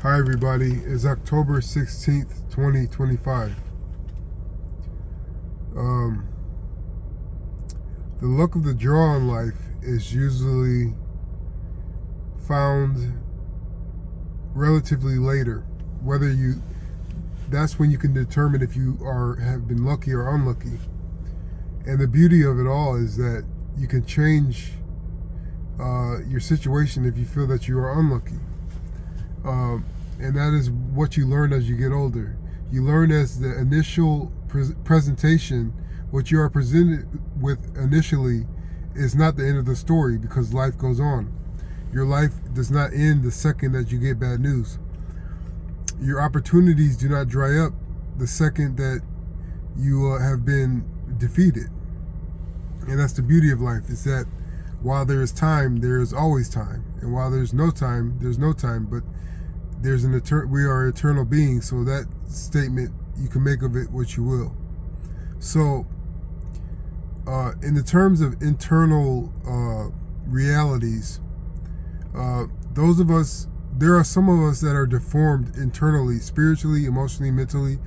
Hi everybody, it's October 16th, 2025. The luck of the draw in life is usually found relatively later. That's when you can determine if you have been lucky or unlucky. And the beauty of it all is that you can change your situation if you feel that you are unlucky. And that is what you learn as you get older. You learn as the initial presentation, what you are presented with initially is not the end of the story, because life goes on. Your life does not end the second that you get bad news. Your opportunities do not dry up the second that you have been defeated. And that's the beauty of life, is that while there is time, there is always time. And while there's no time, there's no time. But we are eternal beings, so that statement, you can make of it what you will. So in the terms of internal realities, there are some of us that are deformed internally, spiritually, emotionally, mentally.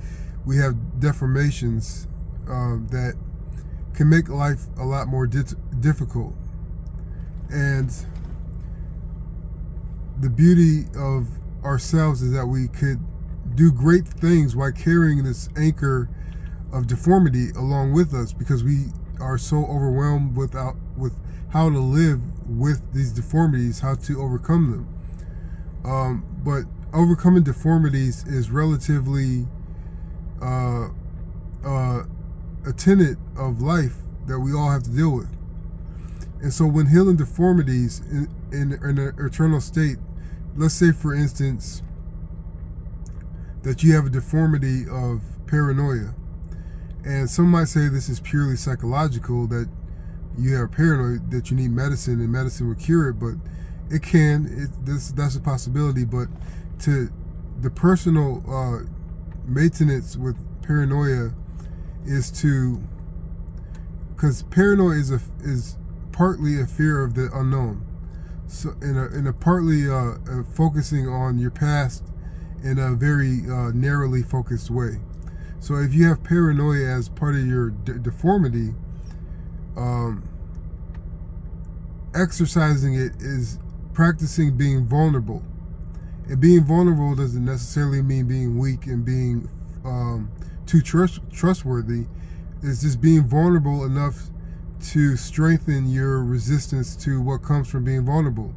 We have deformations that can make life a lot more difficult. And the beauty of ourselves is that we could do great things while carrying this anchor of deformity along with us, because we are so overwhelmed with how to live with these deformities, how to overcome them. But overcoming deformities is relatively a tenet of life that we all have to deal with. And so when healing deformities in an eternal state, let's say, for instance, that you have a deformity of paranoia. And some might say this is purely psychological, that you have paranoid, that you need medicine and medicine will cure it. But it can. That's a possibility. But to the personal maintenance with paranoia is because paranoia is partly a fear of the unknown. So in a partly focusing on your past in a very narrowly focused way. So if you have paranoia as part of your deformity, exercising it is practicing being vulnerable. And being vulnerable doesn't necessarily mean being weak and being too trustworthy. It's just being vulnerable enough to strengthen your resistance to what comes from being vulnerable.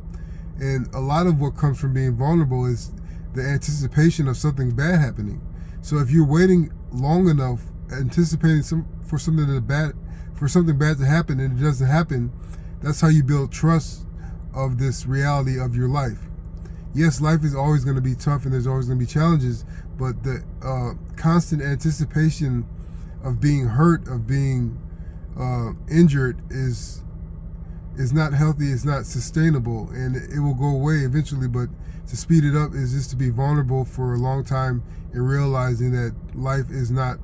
And a lot of what comes from being vulnerable is the anticipation of something bad happening. So if you're waiting long enough, anticipating for something bad to happen, and it doesn't happen, that's how you build trust of this reality of your life. Yes, life is always going to be tough and there's always going to be challenges, but the constant anticipation of being hurt, of being injured is not healthy, it's not sustainable, and it will go away eventually. But to speed it up is just to be vulnerable for a long time and realizing that life is not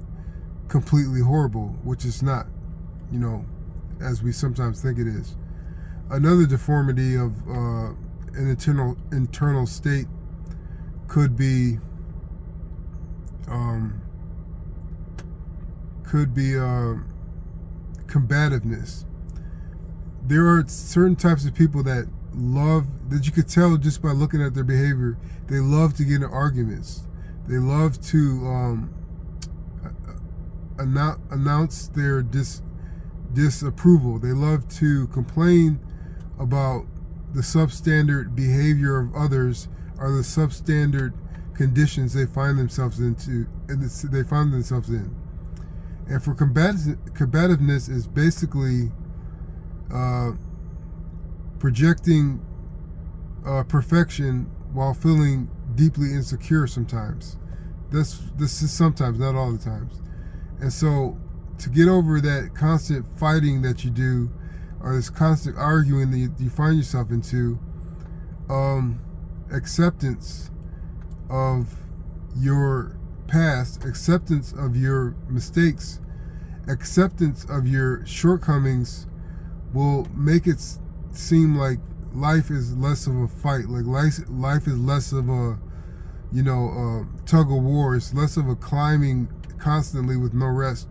completely horrible, which is not, as we sometimes think it is. Another deformity of an internal state could be combativeness. There are certain types of people that you could tell just by looking at their behavior. They love to get in arguments. They love to announce their disapproval. They love to complain about the substandard behavior of others or the substandard conditions they find themselves in. And for combativeness is basically projecting perfection while feeling deeply insecure sometimes. This is sometimes, not all the times. And so to get over that constant fighting that you do, or this constant arguing that you find yourself into, acceptance of your past, acceptance of your mistakes, acceptance of your shortcomings will make it seem like life is less of a fight, like life is less of a tug of war. It's less of a climbing constantly with no rest.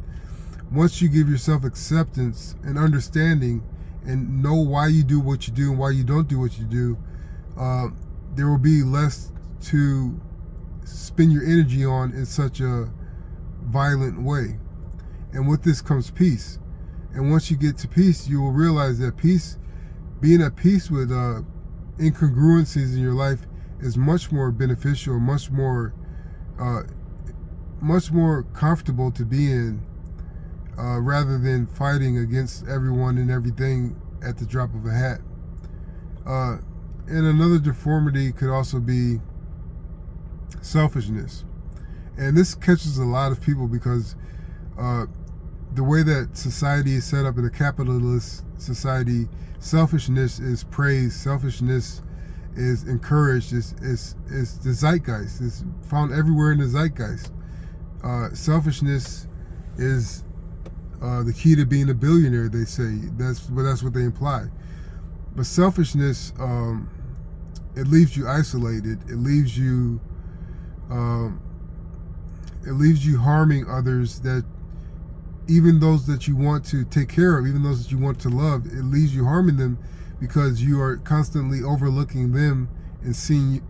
Once you give yourself acceptance and understanding and know why you do what you do and why you don't do what you do, there will be less to spend your energy on in such a violent way. And with this comes peace. And once you get to peace, you will realize that being at peace with incongruencies in your life is much more beneficial, much more comfortable to be in, rather than fighting against everyone and everything at the drop of a hat. And another deformity could also be selfishness. And this catches a lot of people because the way that society is set up in a capitalist society, selfishness is praised, selfishness is encouraged, is the zeitgeist. It's found everywhere in the zeitgeist. Selfishness is the key to being a billionaire, they say. That's what they imply. But selfishness, it leaves you isolated. It leaves you harming others, that even those that you want to take care of, even those that you want to love, it leaves you harming them because you are constantly overlooking them and seeing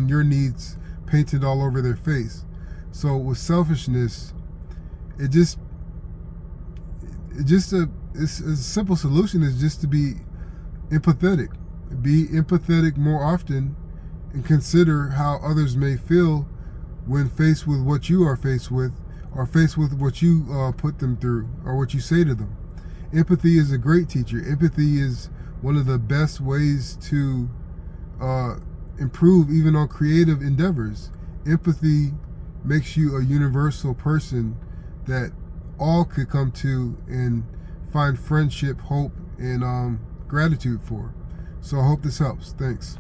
your needs painted all over their face. So with selfishness, it's a simple solution is just to be empathetic. Be empathetic more often and consider how others may feel when faced with what you are faced with, or faced with what you put them through, or what you say to them. Empathy is a great teacher. Empathy is one of the best ways to improve even on creative endeavors. Empathy makes you a universal person that all could come to and find friendship, hope, and gratitude for. So I hope this helps. Thanks.